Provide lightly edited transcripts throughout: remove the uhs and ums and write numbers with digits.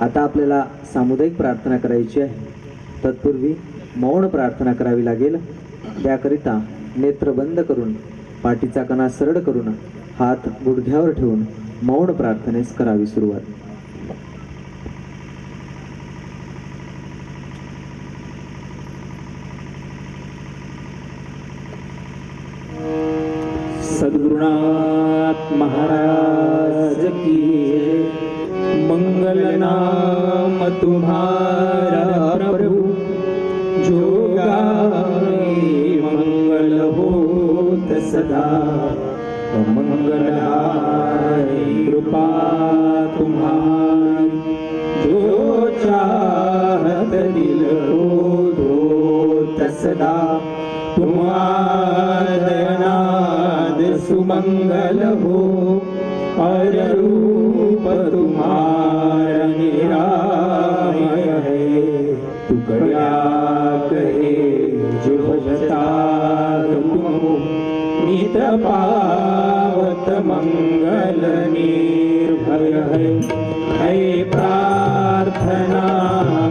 आता आपल्याला सामुदायिक प्रार्थना करायची आहे। तत्पूर्वी मौन प्रार्थना करावी लागेल। त्याकरिता नेत्र बंद करून पाठीचा कणा सरळ करून हात गुडघ्यावर ठेवून मौन प्रार्थनेस करावी सुरुवात। सद्गुरुनाथ महाराज की मंगल नाम तुम्हारा प्रभु, जो गाए मंगल होत सदा। मंगलहारी कृपा तुम्हारी, जो चाहत दिल को धोत सदा। तुम्हारा नाद सुमंगल हो, और रूप तुम्हारा निरामय है। टुकड़ा कहे जो भजता तुमको, नित पावत मंगल निर्भय है प्रार्थना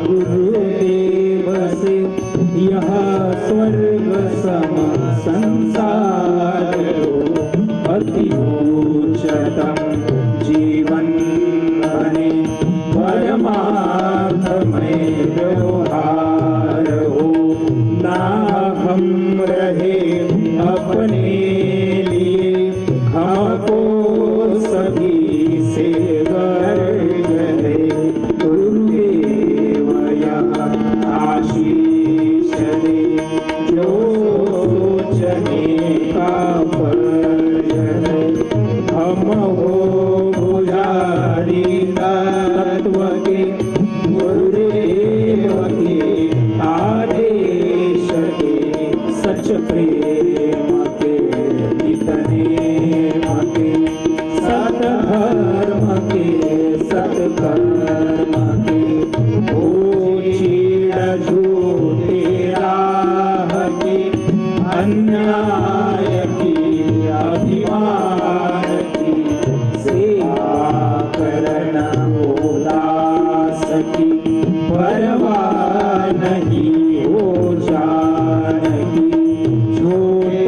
गुरुदेव से, यह स्वर्ग सम संसार अति उच्चतम जीवन बने। परमार्थमय व्यवहार हो, ना हम रहे अपने लिए, हमको सभी से गर्व है। गुरुदेव यह आशीष दे, जो सोचने का फर्ज है। हम हो पुजारी तत्व के, गुरुदेव के आदेश के, सच प्रेम के इतने मके। सतधर्म के सत्कर्म के, ओ चीड़ झूठे राह के, अन्याय की अभिमान की, सेवा करना हो दास की। परवाह नहीं हो जानकी, छोटे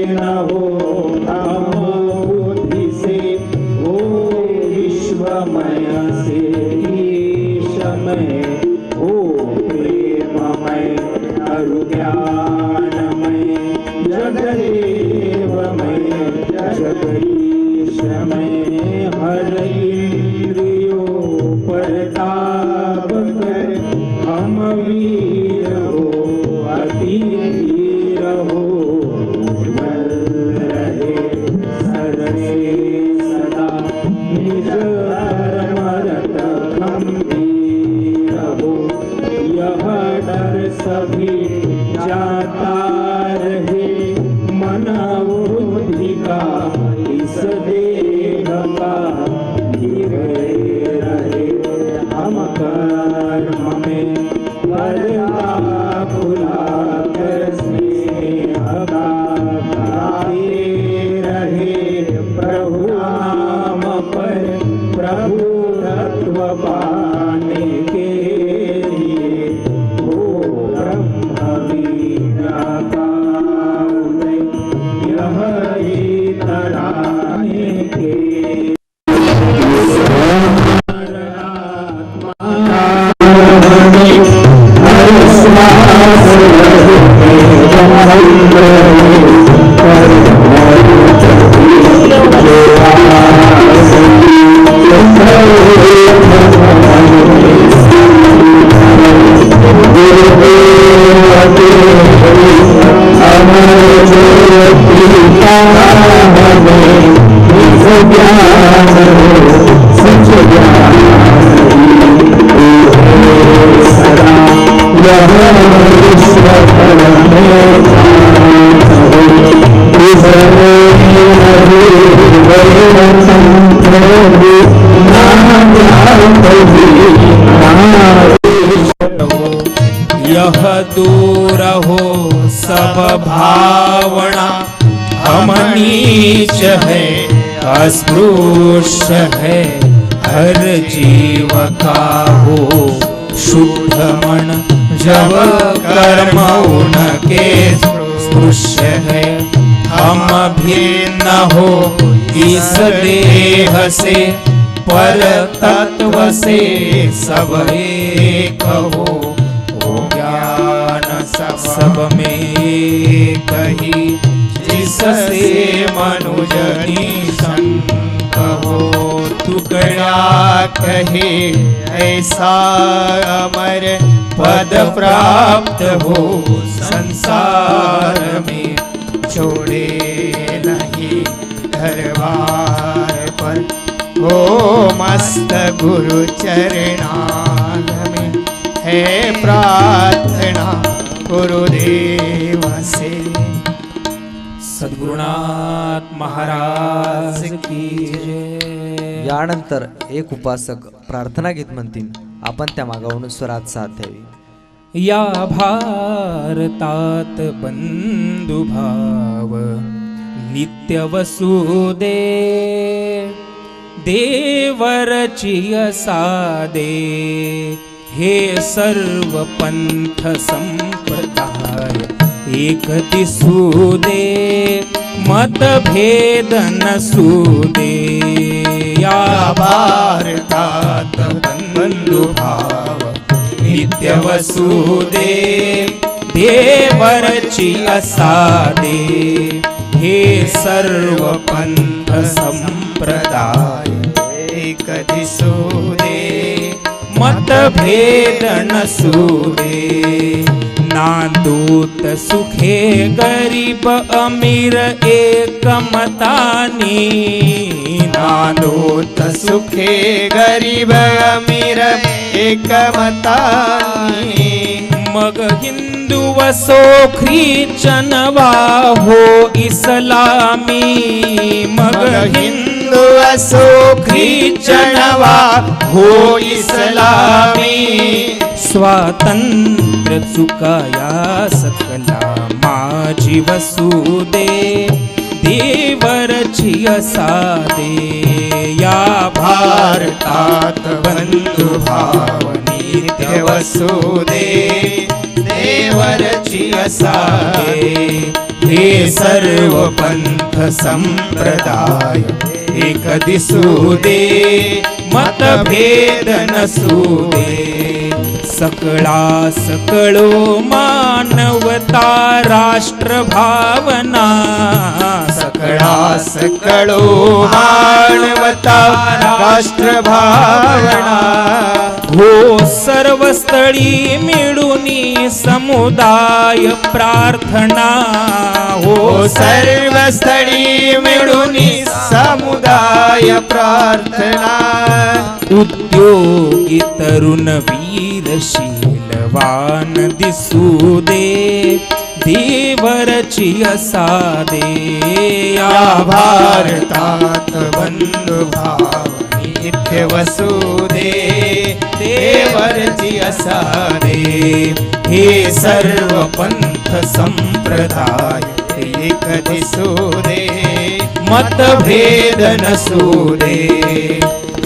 न हो हम बुद्धि से, हो विश्वमय से ईशमय, हो प्रेममय अरु ज्ञानमय, जगदेवमय जगदीशमय। हर इंद्रियों पर ताप कर, हम वीर हो अति वीर हो। उज्ज्वल रहे सरसे सदा, निज धर्मरत गंभीर हो। यह डर सभी जाता रहे, मन बुद्धि का इस देह का निर्भय रहे। हम कर्म में बदला भुला कर स्नेह का गाते रहे। प्रभु नाम पर प्रभु तत्व पाने के लिए, हो ब्रह्म विद्या का उदय, यह ही तराने के। यह दूर हो सब भावना, हम नीच है अस्पृश्य है हर जीव का हो शुद्ध मन, जब कर्म उनके स्पृश्य है। हम भिन्न हो इस देह से, पर तत्व से सब एक हो। ज्ञान सब में कही, जिससे मनुजनी संत हो। टुकड़ा कहे ऐसा अमर पद प्राप्त हो संसार में, छोड़े नहीं दरबार पर हो मस्त गुरु चरणान में। है प्रार्थना गुरुदेव से। सद्गुरुनाथ महाराज की जय। यानंतर एक उपासक प्रार्थना गीत म्हणतील, आपण त्या मागावून स्वरात साथ द्यावी. या भारतात बंधुभाव नित्य वसुदे, देवरची सादे हे सर्व पंथ संप्रदाय एक दिसुदे, मतभेद नसुदे. या भारतात बंधुभाव नित्य वसुदे, देवरची सादे हे सर्व पंथ संप्रदाय एक दिसुदे, मतभेद नसुदे. नांदूत सुखे गरीब अमीर एक मतानी, नांदूत सुखे गरीब अमीर एक मतानी. मग हिंदू वसो ख्रिश्चन वा हो इस्लामी, मग हिंदू असो ख्रिश्चन वा हो इस्लामी. स्वातंत्र्य चुकाया सकला माझी वसुदे, देवरची सादे. या भारतात बंधुभाव नित्य वसुदे, देवरची सादे हे सर्व पंथ संप्रदाय एक दिसुदे, मतभेद नसुदे. सकळा सकळो मानवता राष्ट्र भावना, सकळा सकळो मानवता राष्ट्र भावना. हो सर्व स्थळी मिळूनी समुदाय प्रार्थना, हो सर्व स्थळी मिळूनी समुदाय प्रार्थना. उद्योगी तरुण वीरशीलवान दिसुदे, देवरची सादे. या भारतात बंधुभाव नित्य वसुदे, देवरची सादे हे सर्व पंथ संप्रदाय एक दिसुदे, मतभेद नसुदे.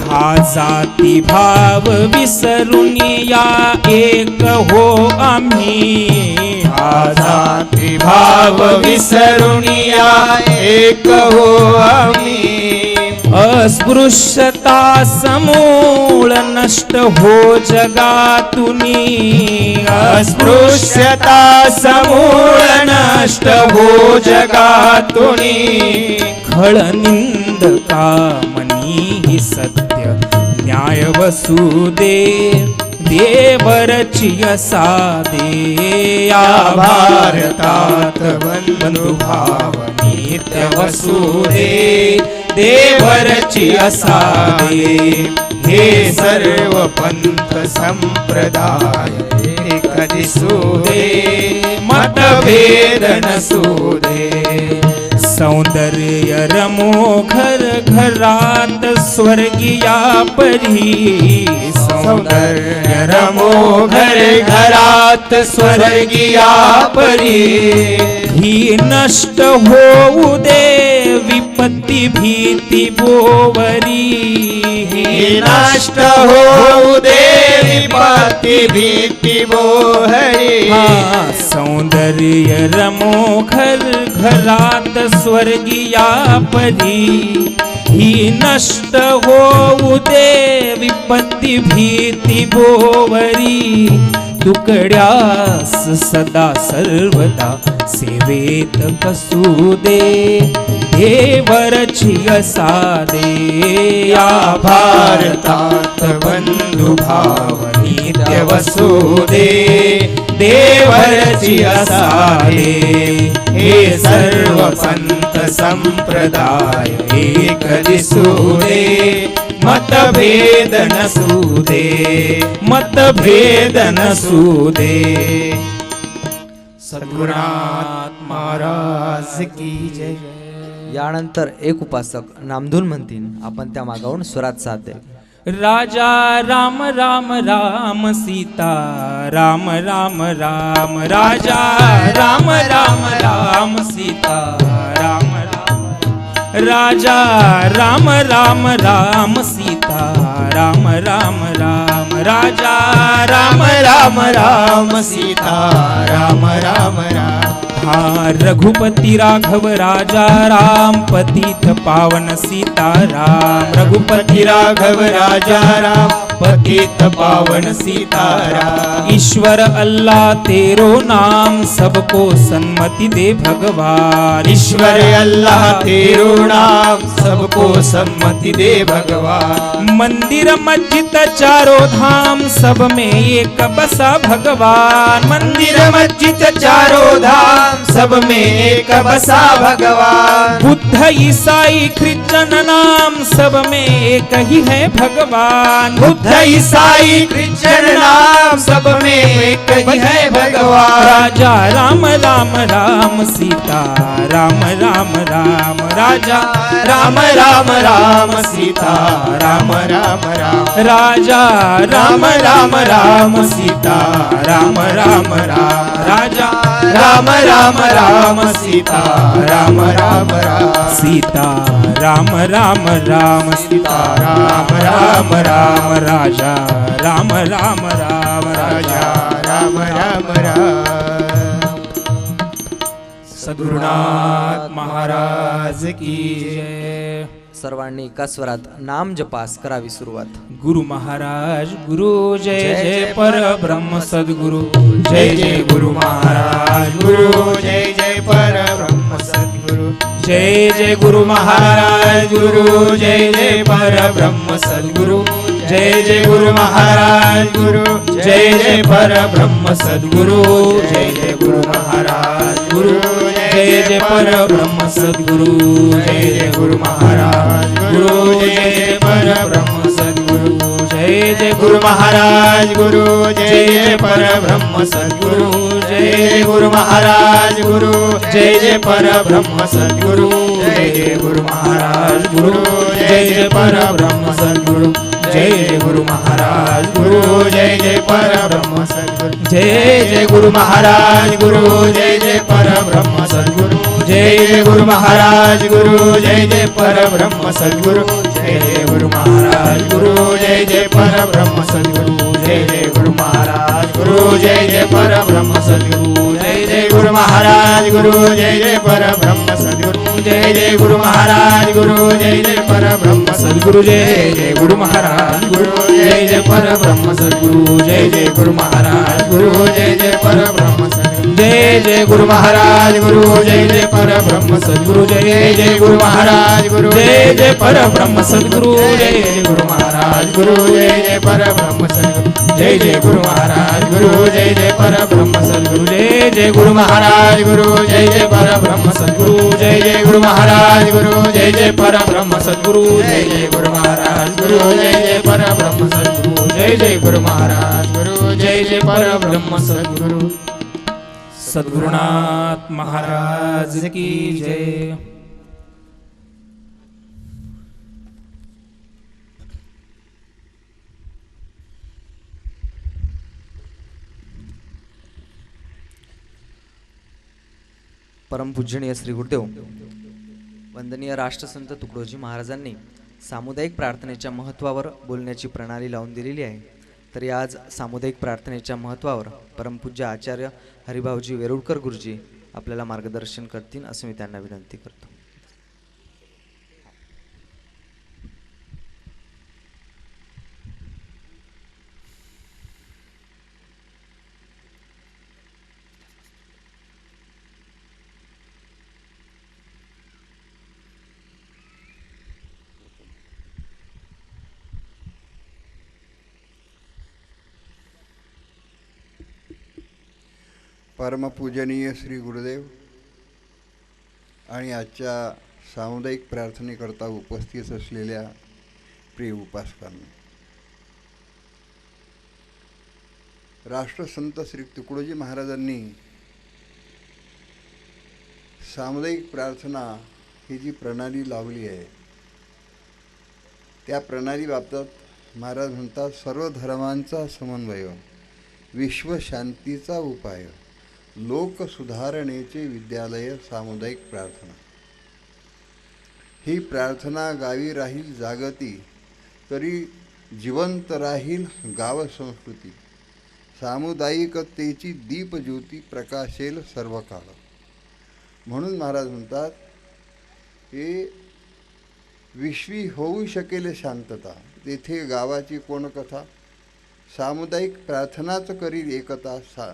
हा जाती भाव विसरून या एक हो आम्ही, हा जाती भाव विसरून या एक हो आम्ही. अस्पृश्यता समूळ नष्ट हो जगातुनी, अस्पृश्यता समूळ नष्ट हो जगातुनी. खळ निंदका मनी ही सत्य न्याय वसुदे, देवरची सादे. या भारतात बंधुभाव नित्य वसुदे, देवरची सादे हे सर्व पंथ संप्रदाय एक दिसुदे, मतभेद नसुदे. सौंदर्य रमो घर घरात स्वर्गिया परी, सौंदर्य रमो घर घरात स्वर्गिया परी. ही नष्ट होऊ दे विपत्ती भीती बोवरी, ही नष्ट होऊ दे विपत्ती भीती बोहरी हा सौंदर्य रमो घर घरात स्वर्गिया परी ही नष्ट होऊ दे विपत्ती भीती बोवरी तुकड्यास सदा सर्वदा सेवेत कसू दे देवरची असा दे या भारतात बंधुभाव नित्य वसू दे देवरची असा दे हे सर्व पंथ संप्रदाय एक दिसू दे मतभेद नसू दे मतभेद नसू दे सद्गुरुनाथ महाराज की जय. यानंतर एक उपासक नामधून म्हणतील, आपण त्या मागावून स्वरात साथ द्या. राजा राम राम राम सीता राम राम राम राजा राम राम राम सीता राम राम राजा राम राम राम सीता राम राम राम राजा राम राम राम सीता राम राम राम हा रघुपति राघव राजा राम पतित पावन सीता राम रघुपति राघव राजा राम पतित पावन सीता राम ईश्वर अल्लाह तेरो नाम सबको सन्मति दे भगवान ईश्वर अल्लाह तेरो नाम सबको सम्मति दे भगवान मंदिर मस्जिद चारों धाम सब में एक बसा भगवान मंदिर मस्जिद चारों धाम सब में एक बसा भगवान बुद्ध ईसाई ख्रिश्चन नाम सब में एक ही है भगवान बुद्ध ईसाई क्रिश्चियन नाम सब में एक ही है भगवान राजा राम राम राम सीता राम राम राम राजा राम राम राम सीता राम राम राम राजा राम राम राम सीता राम राम राम राजा राम राम राम सीता राम राम राम सीता राम राम राम सीता राम राम राम राजा राम राम राम राजा राम राम राम सद्गुरुनाथ महाराज की जय. सर्वांनी एका स्वरात नाम जपास करावी सुरुवात. गुरु महाराज गुरु जय जय पर ब्रह्म सद्गुरु जय जय गुरु महाराज गुरु जय जय पर ब्रह्म सद्गुरु जय जय गुरु महाराज गुरु जय जय पर ब्रह्म सद्गुरु जय जय गुरु महाराज गुरु जय जय पर ब्रह्म सद्गुरु जय जय गुरु महाराज गुरु जय जय पर ब्रह्म सद्गुरु जय जय गुरु महाराज गुरु जय जय पर ब्रह्म सद्गुरु जय जय गुरु महाराज गुरु जय जय पर ब्रह्म सद्गुरु जय जय गुरु महाराज गुरु जय जय पर ब्रह्म सद्गुरु जय जय गुरु महाराज गुरु जय जय पर ब्रह्म सद्गुरु जय जय गुरु महाराज गुरु जय जय पर ब्रह्म सद्गुरु जय जय गुरु महाराज गुरु जय जय पर ब्रह्म सद्गुरु जय जय गुरु महाराज गुरु जय जय पर ब्रह्म सद्गुरु जय जय गुरु महाराज गुरु जय जय पर ब्रह्म सद्गुरु जय जय गुरु महाराज गुरु जय जय पर ब्रह्म सद्गुरु जय जय गुरु महाराज गुरु जय जय पर ब्रह्म सद्गुरु जय जय गुरु महाराज गुरु जय जय पर ब्रह्म सद्गुरु जय जय गुरु महाराज गुरु जय जय पर ब्रह्म सद्गुरु जय जय गुरु महाराज गुरु जय जय पर ब्रह्म सद्गुरु जय जय गुरु महाराज गुरु जय जय पर ब्रह्म सद्गुरु जय जय गुरु महाराज गुरु जय जय पर ब्रह्म सद्गुरु जय जय गुरु महाराज गुरु जय जय पर ब्रह्म सद्गुरु जय जय गुरु महाराज गुरु जय जय पर ब्रह्म सद्गुरु जय जय गुरु महाराज गुरु जय जय पर ब्रह्म सद्गुरु जय जय गुरु महाराज गुरु जय जय पर ब्रह्म सद्गुरु जय जय गुरु महाराज गुरु जय जय पर ब्रह्म सद्गुरु जय जय गुरु महाराज गुरु जय जय पर ब्रह्म सद्गुरु. सद्गुरुनाथ महाराज की जय. परमपूजनीय श्री गुरुदेव वंदनीय राष्ट्रसंत तुकडोजी महाराजांनी सामुदायिक प्रार्थनेच्या महत्त्वावर बोलण्याची प्रणाली लावून दिलेली आहे. तरी आज सामुदायिक प्रार्थनेच्या महत्त्वावर परमपूज्य आचार्य हरिभाऊजी वेरुळकर गुरुजी आपल्याला मार्गदर्शन करतील असं मी त्यांना विनंती करतो. परमपूजनीय श्री गुरुदेव आणि आजच्या सामुदायिक प्रार्थनेकरता उपस्थित असलेल्या प्रिय उपासकांना, राष्ट्रसंत श्री तुकडोजी महाराजांनी सामुदायिक प्रार्थना ही जी प्रणाली लावली आहे त्या प्रणालीबाबत महाराज म्हणतात, सर्व धर्मांचा समन्वय, विश्वशांतीचा उपाय, लोक सुधारणेचे विद्यालय सामुदायिक प्रार्थना. ही प्रार्थना गावी राहील जागती, तरी जिवंत राहील गाव संस्कृती. सामुदायिकतेची दीपज्योती प्रकाशेल सर्व काळ. म्हणून महाराज म्हणतात, हे विश्वी होऊ शकेल शांतता, तेथे गावाची कोण कथा. सामुदायिक प्रार्थनाच करील एकता,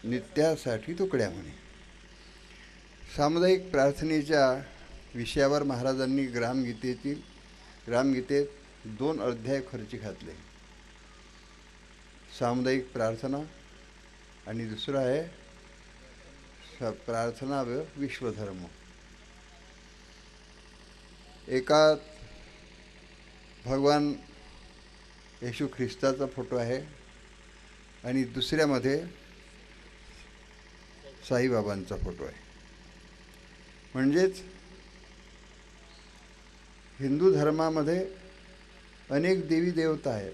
नित्यासाठी तुकड्या म्हणे. सामुदायिक प्रार्थनेच्या विषयावर महाराजांनी ग्रामगीतेत 2 अध्याय खर्ची घातले. सामुदायिक प्रार्थना आणि दुसरा आहे प्रार्थना व विश्वधर्म. एकात भगवान येशू ख्रिस्ताचा फोटो आहे आणि दुसऱ्यामध्ये साईबाबांचा फोटो आहे. म्हणजेच हिंदू धर्मामध्ये अनेक देवी देवता आहेत,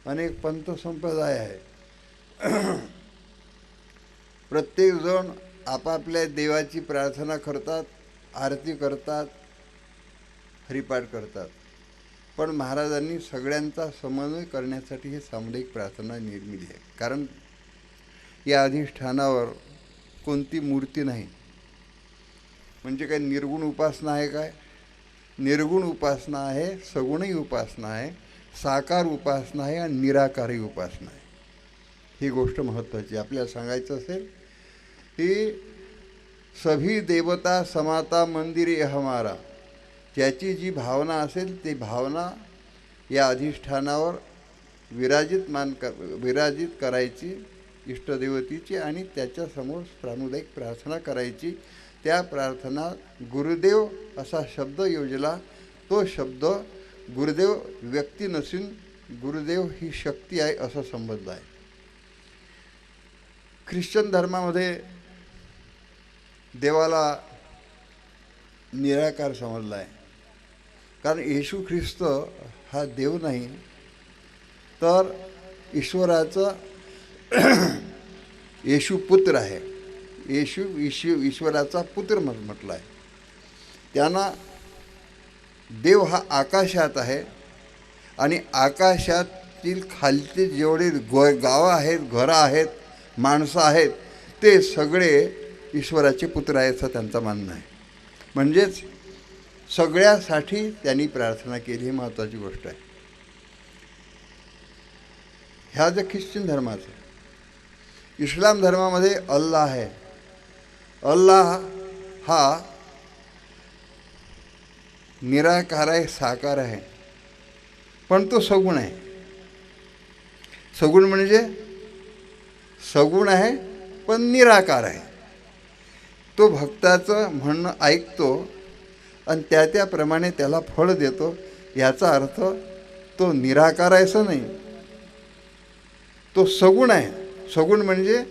अनेक पंथ संप्रदाय आहे. प्रत्येकजण आपापल्या देवाची प्रार्थना करतात, आरती करतात, हरिपाठ करतात. पण महाराजांनी सगळ्यांचा समन्वय करण्यासाठी हे सामुदायिक प्रार्थना निर्मिली आहे. कारण या अधिष्ठानावर कोणती मूर्ती नाही. म्हणजे काय निर्गुण उपासना आहे काय? निर्गुण उपासना आहे, सगुणही उपासना आहे, साकार उपासना आहे आणि निराकारही उपासना आहे. ही गोष्ट महत्त्वाची आपल्याला सांगायचं असेल की सभी देवता समाता मंदिरे हमारा, ज्याची जी भावना असेल ती भावना या अधिष्ठानावर विराजित करायची, इष्टदेवतेची, आणि त्याच्यासमोर सामुदायिक प्रार्थना करायची. त्या प्रार्थना गुरुदेव असा शब्द योजला. तो शब्द गुरुदेव व्यक्ती नसून गुरुदेव ही शक्ती आहे असं समजलं आहे. ख्रिश्चन धर्मामध्ये देवाला निराकार समजला आहे. कारण येशू ख्रिस्त हा देव नाही, तर ईश्वराचा येशू पुत्र आहे. येशू ईश्वराचा पुत्र म्हटला आहे. त्यांना देव हा आकाशात आहे आणि आकाशातील खालचे जेवढे गावं आहेत, घरं आहेत, माणसं आहेत, ते सगळे ईश्वराचे पुत्र आहेत असं त्यांचं म्हणणं आहे. म्हणजेच सगळ्यासाठी त्यांनी प्रार्थना केली. ही महत्त्वाची गोष्ट आहे. ह्या जे ख्रिश्चन धर्माचं. इस्लाम धर्मामध्ये अल्लाह आहे. अल्लाह हा निराकार आहे, साकार आहे, पण तो सगुण आहे. सगुण म्हणजे सगुण आहे पण निराकार आहे. तो भक्ताचं म्हणणं ऐकतो आणि त्याप्रमाणे त्याला फळ देतो. याचा अर्थ तो निराकार आहे असं नाही, तो सगुण आहे. सगुण म्हणजे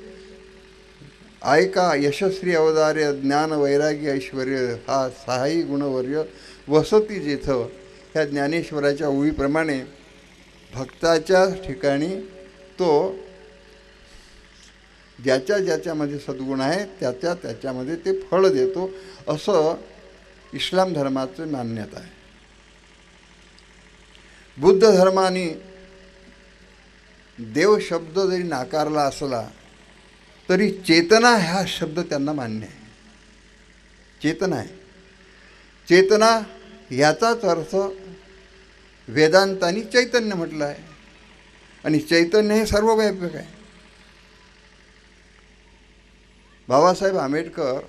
ऐका यशस्वी अवतार्य ज्ञान वैराग्य ऐश्वर हा 6ही गुणवर्य वसती जेथं. ह्या ज्ञानेश्वराच्या ओळीप्रमाणे भक्ताच्या ठिकाणी तो ज्याच्यामध्ये सद्गुण आहे त्याच्यामध्ये ते फळ देतो, असं इस्लाम धर्माचं मान्यता आहे. बुद्ध धर्माने देव शब्द जरी नाकारला असला तरी चेतना हा शब्द त्यांना मान्य आहे. चेतना आहे. चेतना याचाच अर्थ वेदांतानी चैतन्य म्हटलं आहे आणि चैतन्य हे सर्वव्यापक आहे. बाबासाहेब आंबेडकर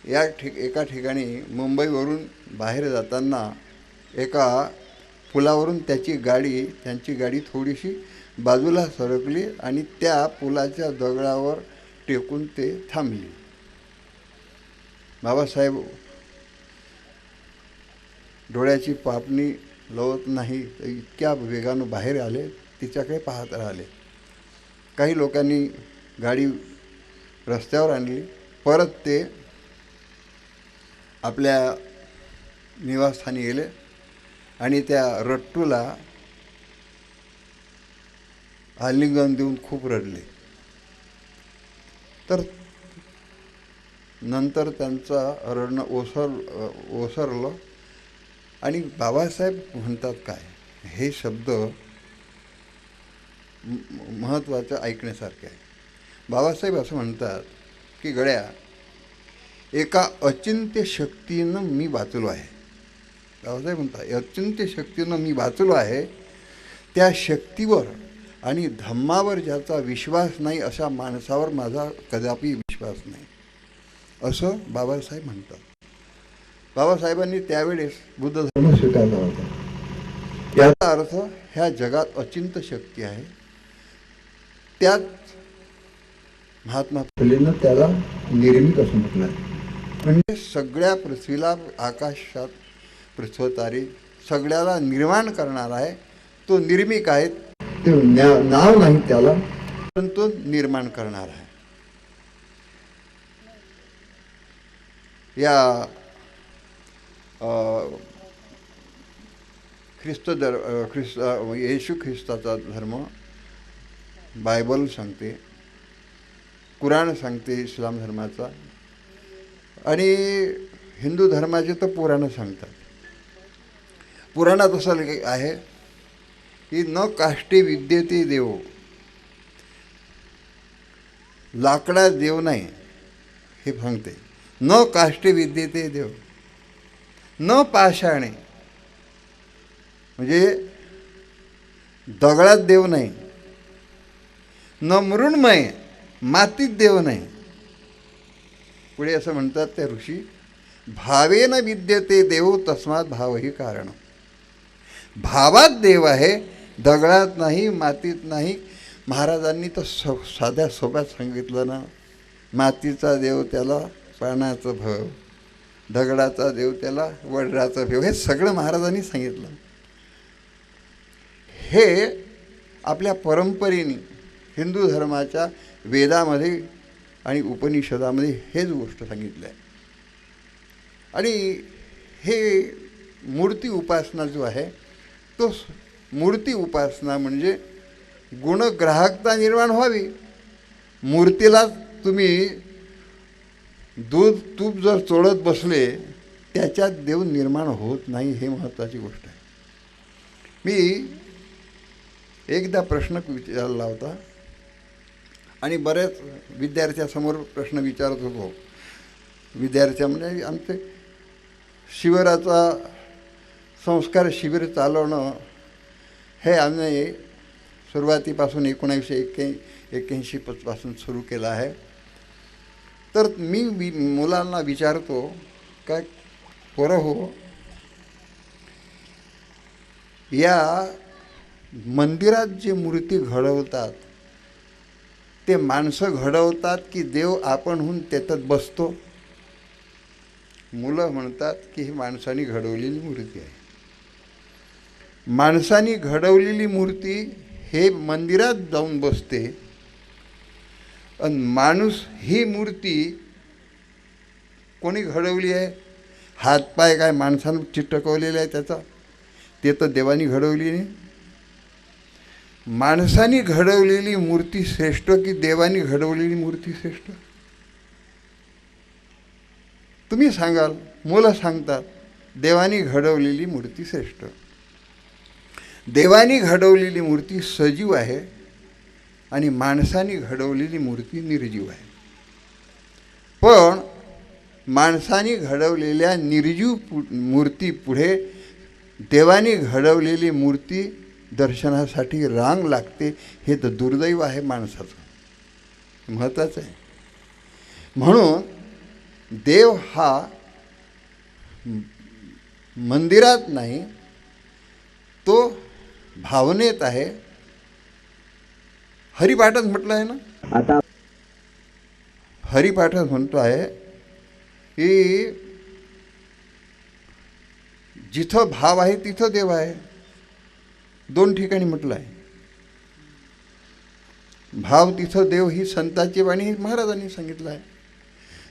एका ठिकाणी मुंबईवरून बाहेर जाताना एका पुलावरून त्यांची गाडी थोडीशी बाजूला सरकली आणि त्या पुलाच्या दगडावर टेकून ते थांबली. बाबासाहेब डोळ्याची पापणी लवत नाही इतक्या वेगानं बाहेर आले, तिच्याकडे पाहत राहिले. काही लोकांनी गाडी रस्त्यावर आणली. परत ते आपल्या निवासस्थानी गेले आणि त्या रट्टूला आलिंगन देऊन खूप रडले. तर नंतर त्यांचा रडणं ओसरलं आणि बाबासाहेब म्हणतात काय, हे शब्द महत्त्वाचं ऐकण्यासारखे आहे. बाबासाहेब असं म्हणतात की गड्या, एका अचिंत्य शक्तीनं मी वाचलो आहे. बाबासाहेब म्हणतात अचिंत्य शक्तीनं मी वाचलो आहे. त्या शक्तीवर आणि धम्मावर ज्याचा विश्वास नाही अशा माणसावर माझा कदापि विश्वास नाही, असं बाबासाहेब म्हणतात. बाबासाहेबांनी त्यावेळेस बुद्ध धर्म स्वीकारला होता. याचा अर्थ ह्या जगात अचिंत्य शक्ती आहे. त्यात महात्मा फुलेंना त्याला निर्मिक असं म्हटलं आहे. म्हणजे सगळ्या पृथ्वीला, आकाशात पृथ्वीतारे सगळ्याला निर्माण करणार आहे. तो निर्मिक आहे. ते नाव नाही त्याला, पण तो निर्माण करणार आहे. या येशू ख्रिस्ताचा धर्म बायबल सांगते, कुराण सांगते इस्लाम धर्माचा, आणि हिंदू धर्माचे तर पुराणं सांगतात. पुराणात असं आहे की न काष्टे विद्यते देव, लाकडात देव नाही हे सांगते. न काष्टे विद्यते देव, न पाषाणे म्हणजे दगडात देव नाही, न मृण्मय मातीत देव नाही. पुढे असं म्हणतात त्या ऋषी, भावेन विद्यते देव तस्मात भावही कारण. भावात देव आहे, दगडात नाही, मातीत नाही. महाराजांनी तर साध्या सोप्यात सांगितलं ना, मातीचा देव त्याला पाण्याचं भव, दगडाचा देव त्याला वड्राचं भेव. हे सगळं महाराजांनी सांगितलं. हे आपल्या परंपरेने हिंदू धर्माच्या वेदामध्ये आणि उपनिषदामध्ये हेच गोष्ट सांगितलं आहे. आणि हे मूर्ती उपासना जो आहे तो मूर्ती उपासना म्हणजे गुणग्राहकता निर्माण व्हावी. मूर्तीला तुम्ही दूध तूप जर चोळत बसले त्याच्यात देव निर्माण होत नाही, हे महत्त्वाची गोष्ट आहे. मी एकदा प्रश्न विचारला होता आणि बऱ्याच विद्यार्थ्यासमोर प्रश्न विचारत होतो. विद्यार्थ्या म्हणजे आमचे शिबिराचा संस्कार शिबिर चालवणं हे आम्ही सुरुवातीपासून 1981 पासून सुरू केलं आहे. तर मी मुलांना विचारतो काय, पोरं हो, या मंदिरात जे मूर्ती घडवतात ते माणसं घडवतात की देव आपणहून त्याच्यात बसतो? मुलं म्हणतात की ही माणसाने घडवलेली मूर्ती आहे. माणसाने घडवलेली मूर्ती हे मंदिरात जाऊन बसते आणि माणूस ही मूर्ती कोणी घडवली आहे? हातपाय काय माणसानं चिटकवलेला आहे त्याचा, ते तर देवानी घडवली नाही. माणसाने घडवलेली मूर्ती श्रेष्ठ की देवानी घडवलेली मूर्ती श्रेष्ठ? तुम्ही सांगाल. मुलं सांगतात देवानी घडवलेली मूर्ती श्रेष्ठ. देवानी घडवलेली मूर्ती सजीव आहे आणि माणसाने घडवलेली मूर्ती निर्जीव आहे. पण माणसाने घडवलेल्या निर्जीव मूर्ती पुढे देवाने घडवलेली मूर्ती दर्शनासाठी रांग लागते. हे तर दुर्दैव आहे माणसाचं, महत्त्वाचं आहे. म्हणून देव हा मंदिरात नाही, तो भावनेत आहे. हरिपाठात म्हटलं आहे ना, आता हरिपाठात म्हणतो आहे की जिथं भाव आहे तिथं देव आहे. 2 ठिकाणी म्हटलं आहे. भाव तिथं देव ही संतांची वाणी महाराजांनी सांगितलं आहे.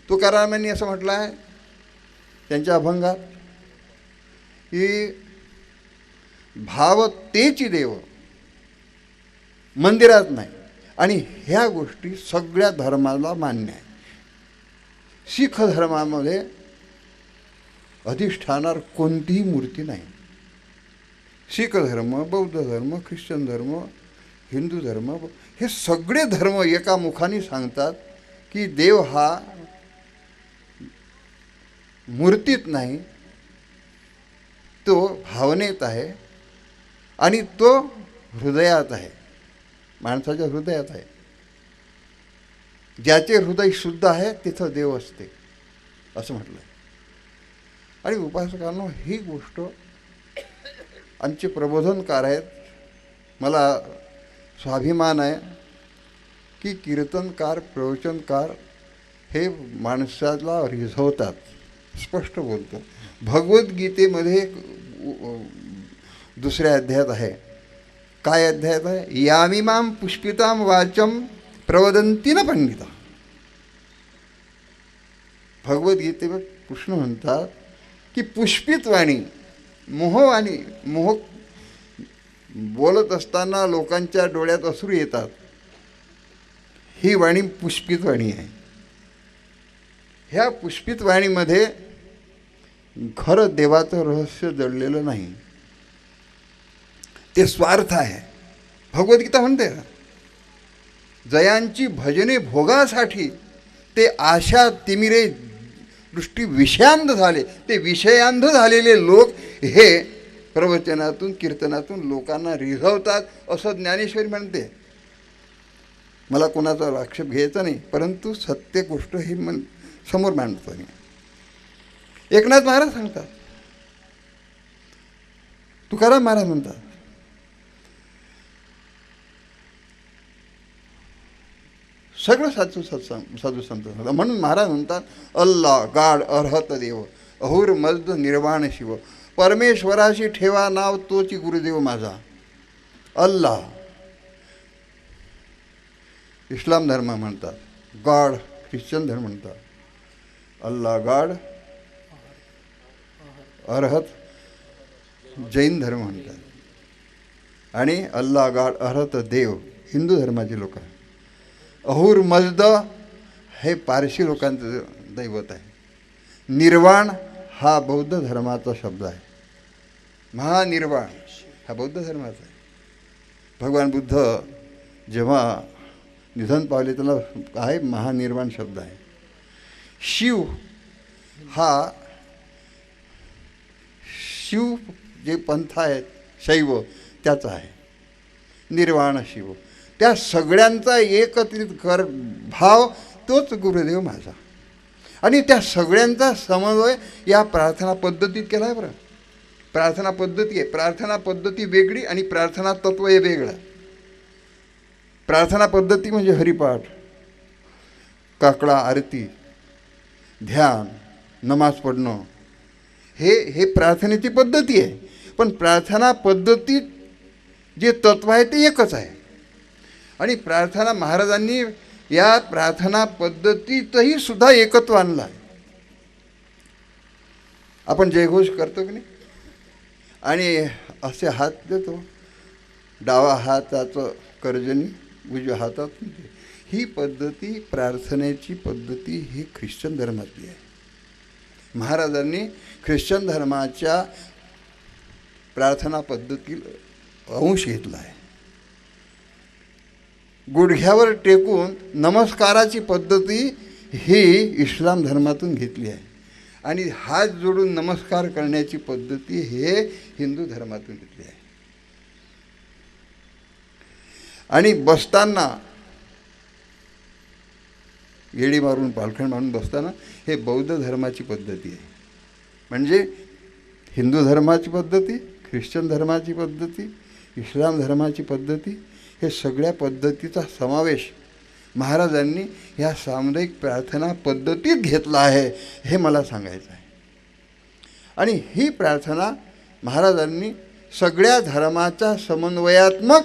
तुकारामांनी असं म्हटलं आहे त्यांच्या अभंगात की भाव तेची देव, मंदिरात नाही. आणि ह्या गोष्टी सगळ्या धर्माला मान्य आहे. शीख धर्मामध्ये अधिष्ठानावर कोणतीही मूर्ती नाही. शीख धर्म, बौद्ध धर्म, ख्रिश्चन धर्म, हिंदू धर्म, हे सगळे धर्म एका मुखाने सांगतात की देव हा मूर्तीत नाही, तो भावनेत आहे आणि तो हृदयात आहे, माणसाच्या हृदयात आहे. ज्याचे हृदय शुद्ध आहे तिथं देव असते असं म्हटलं आहे. आणि उपासकांनो, ही गोष्ट आमचे प्रबोधनकार आहेत. मला स्वाभिमान आहे की कीर्तनकार, प्रवचनकार हे माणसाला रिझवतात. स्पष्ट बोलतो. भगवद्गीतेमध्ये एक दुसऱ्या अध्यायात आहे. काय अध्यायात आहे? यामिमाम पुष्पिताम वाचम प्रवदंती न पंडिता. भगवद्गीतेवर कृष्ण म्हणतात की पुष्पित वाणी, मोहवाणी, मोह बोलत असताना लोकांच्या डोळ्यात अश्रू येतात, ही वाणी पुष्पित वाणी आहे. ह्या पुष्पित वाणीमध्ये खरं देवाचं रहस्य दडलेलं नाही, ते स्वार्थ आहे. भगवद्गीता म्हणते ना, जयांची भजने भोगासाठी ते आशा तिमिरे दृष्टी विषयांध झाले. ते विषयांध झालेले लोक हे प्रवचनातून, कीर्तनातून लोकांना रिझवतात असं ज्ञानेश्वरी म्हणते. मला कोणाचा आक्षेप घ्यायचा नाही, परंतु सत्य गोष्ट ही समोर मांडतो मी. एकनाथ महाराज सांगतात, तुकाराम महाराज म्हणतात, सगळं साधू संत म्हणून महाराज म्हणतात, अल्ला गाड अर्हत देव, अहुर मजद निर्वाण शिव, परमेश्वराशी ठेवा नाव तोची गुरुदेव माझा. अल्ला इस्लाम धर्म म्हणतात, गॉड ख्रिश्चन धर्म म्हणतात. अल्ला गॉड, अर्हत जैन धर्म म्हणतात. आणि अल्ला गॉड अर्हत देव हिंदू धर्माचे लोक आहे. अहुर मजद हे पारशी लोकांचं दैवत आहे. निर्वाण हा बौद्ध धर्माचा शब्द आहे. महानिर्वाण हा बौद्ध धर्माचा आहे. भगवान बुद्ध जेव्हा निधन पावले त्याला आहे महानिर्वाण शब्द आहे. शिव हा, शिव जे पंथ आहेत शैव त्याचा आहे. निर्वाण शिव, त्या सगळ्यांचा एकत्रित भाव तोच गुरुदेव माझा. आणि त्या सगळ्यांचा समन्वय या प्रार्थना पद्धतीत केला आहे. बरं, प्रार्थना पद्धती आहे. प्रार्थना पद्धती वेगळी आणि प्रार्थना तत्व हे वेगळं. प्रार्थना पद्धती म्हणजे हरिपाठ, काकडा आरती, ध्यान, नमाज पढणं, हे प्रार्थनेची पद्धती आहे. पण प्रार्थना पद्धतीत जे तत्व आहे ते एकच आहे. आणि प्रार्थना महाराजांनी या प्रार्थना पद्धतीतही सुद्धा एकत्व आणलं आहे. आपण जयघोष करतो की नाही, आणि असे हात देतो, डावा हाताचं कर्जनी उजव्या हातात. ही पद्धती, प्रार्थनेची पद्धती ही ख्रिश्चन धर्मातली आहे. महाराजांनी ख्रिश्चन धर्माच्या प्रार्थना पद्धती अंश घेतला आहे. गुडघ्यावर टेकून नमस्काराची पद्धती ही इस्लाम धर्मातून घेतली आहे आणि हात जोडून नमस्कार करण्याची पद्धती हे हिंदू धर्मातून घेतली आहे. आणि बसताना येडी मारून पालखण मारून बसताना हे बौद्ध धर्माची पद्धती आहे. म्हणजे हिंदू धर्माची पद्धती, ख्रिश्चन धर्माची पद्धती, इस्लाम धर्माची पद्धती, हे सगळ्या पद्धतीचा समावेश महाराजांनी ह्या सामुदायिक प्रार्थना पद्धतीत घेतला आहे हे मला सांगायचं आहे. आणि ही प्रार्थना महाराजांनी सगळ्या धर्माच्या समन्वयात्मक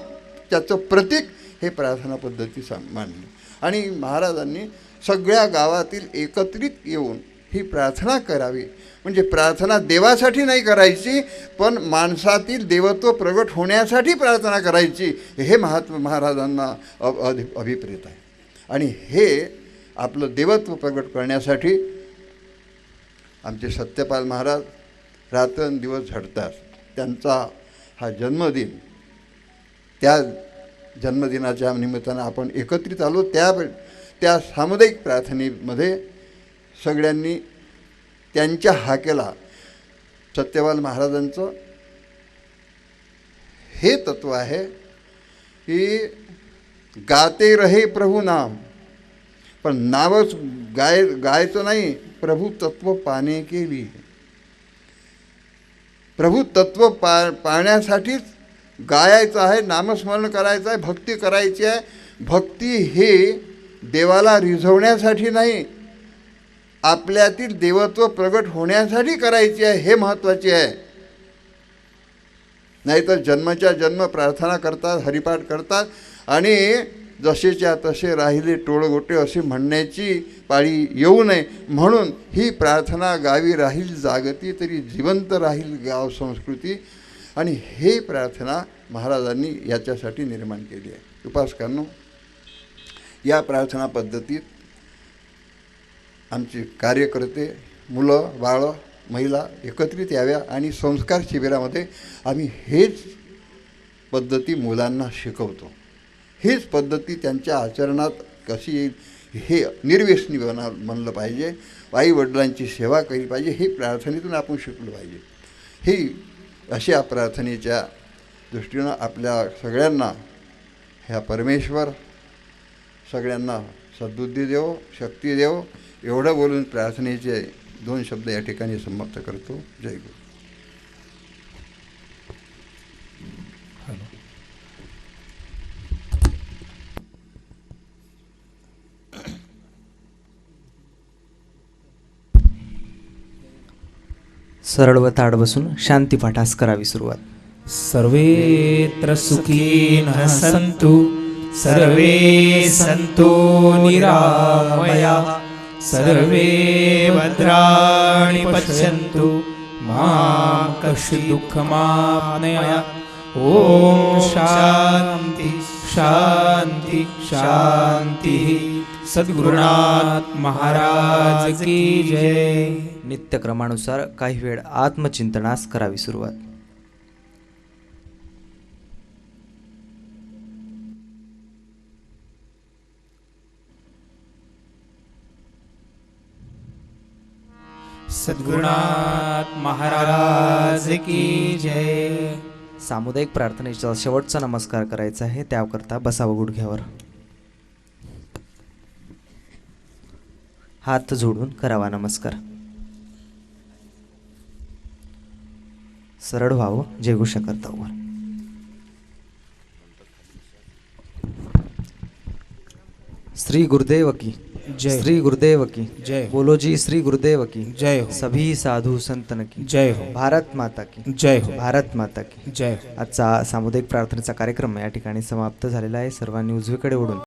त्याचं प्रतीक हे प्रार्थना पद्धती मानली. आणि महाराजांनी सगळ्या गावातील एकत्रित येऊन ही प्रार्थना करावी. म्हणजे प्रार्थना देवासाठी नाही करायची, पण माणसातील देवत्व प्रगट होण्यासाठी प्रार्थना करायची, हे महाराजांना अभिप्रेत आहे. आणि हे आपलं देवत्व प्रगट करण्यासाठी आमचे सत्यपाल महाराज रात्रंदिवस झटतात. त्यांचा हा जन्मदिन, त्या जन्मदिनाच्या निमित्तानं आपण एकत्रित आलो. त्या सामुदायिक प्रार्थनेमध्ये सगळ्यांनी त्यांच्या हाकेला सत्यपाल महाराजांचं हे तत्व आहे की गाते रहे प्रभू नाम, पण नावच गायचं नाही, प्रभू तत्व पाने के लिए. प्रभू तत्व पाहण्यासाठीच गायचं आहे, नामस्मरण करायचं आहे, भक्ती करायची आहे. भक्ती ही देवाला रिझवण्यासाठी नाही, आपल्यातील देवत्व प्रगट होण्यासाठी करायची आहे, हे महत्त्वाचे आहे. नाहीतर जन्मच्या जन्म प्रार्थना करतात, हरिपाठ करतात आणि जसेच्या तसे राहिले टोळगोटे असे म्हणण्याची पाळी येऊ नये म्हणून ही प्रार्थना गावी राहील जागती तरी जिवंत राहील गाव संस्कृती. आणि हे प्रार्थना महाराजांनी याच्यासाठी निर्माण केली आहे. उपासकांनो, या प्रार्थना पद्धतीत आमचे कार्यकर्ते, मुलं बाळं, महिला एकत्रित याव्या आणि संस्कार शिबिरामध्ये आम्ही हेच पद्धती मुलांना शिकवतो. हीच पद्धती त्यांच्या आचरणात कशी येईल हे निर्व्यसनी म्हणलं पाहिजे. आईवडिलांची सेवा केली पाहिजे, हे प्रार्थनेतून आपण शिकलो पाहिजे. ही अशा प्रार्थनेच्या दृष्टीनं आपल्या सगळ्यांना ह्या परमेश्वर सगळ्यांना सद्बुद्धी देव, शक्ती देव, एवढं बोलून प्रार्थनेचे 2 शब्द या ठिकाणी समाप्त करतो. जय गुरु. सरळ व ताड बसून शांतीपाठास करावी सुरुवात. सर्वेत्र सुखिनः सन्तु, सर्वे सन्तु निरामयाः, सर्वे भद्राणि पश्यन्तु, मा कश्चित् दुःखमाप्नुयात्. ॐ शान्ति शान्ति शान्तिः. सद्गुरुनाथ महाराज की जय. नित्यक्रमानुसार काही वेळ आत्मचिंतनास करावी सुरुवात. सद्गुरुनाथ महाराज की जय. सामुदायिक प्रार्थनेचा शेवटचा नमस्कार करायचा आहे, त्याकरता बसावं गुडघ्यावर. हात जोडून करावा नमस्कार. सरळ व्हावं जयघोषा करतावर. श्री गुरुदेव की जय. श्री गुरुदेव की जय. बोलो जी श्री गुरुदेव की जय हो. सभी साधू संतन की जय हो. भारत माता की जय हो. भारत माता की जय हो. आजचा सामुदायिक प्रार्थनेचा कार्यक्रम या ठिकाणी समाप्त झालेला आहे. सर्वांनी उजवीकडे ओढून